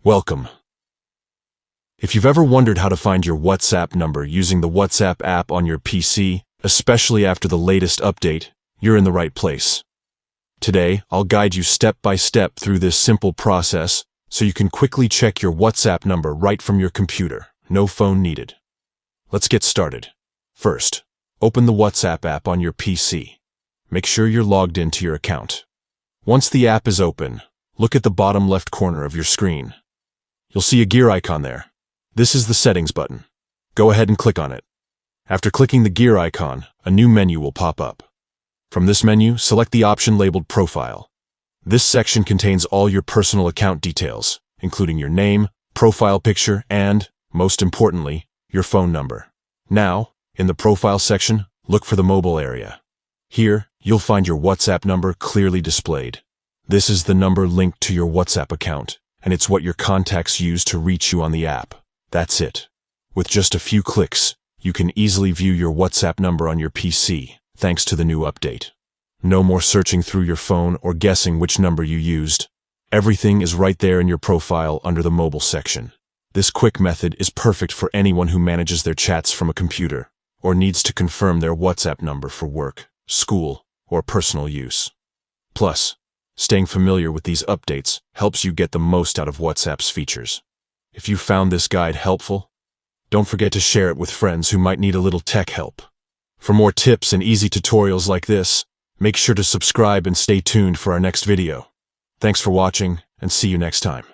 Welcome. If you've ever wondered how to find your WhatsApp number using the WhatsApp app on your PC, especially after the latest update, you're in the right place. Today, I'll guide you step by step through this simple process so you can quickly check your WhatsApp number right from your computer. No phone needed. Let's get started. First, open the WhatsApp app on your PC. Make sure you're logged into your account. Once the app is open, look at the bottom left corner of your screen. You'll see a gear icon there. This is the Settings button. Go ahead and click on it. After clicking the gear icon, a new menu will pop up. From this menu, select the option labeled Profile. This section contains all your personal account details, including your name, profile picture, and, most importantly, your phone number. Now, in the Profile section, look for the mobile area. Here, you'll find your WhatsApp number clearly displayed. This is the number linked to your WhatsApp account, and it's what your contacts use to reach you on the app. That's it. With just a few clicks, you can easily view your WhatsApp number on your PC, thanks to the new update. No more searching through your phone or guessing which number you used. Everything is right there in your profile under the mobile section. This quick method is perfect for anyone who manages their chats from a computer or needs to confirm their WhatsApp number for work, school, or personal use. Plus, staying familiar with these updates helps you get the most out of WhatsApp's features. If you found this guide helpful, don't forget to share it with friends who might need a little tech help. For more tips and easy tutorials like this, make sure to subscribe and stay tuned for our next video. Thanks for watching, and see you next time.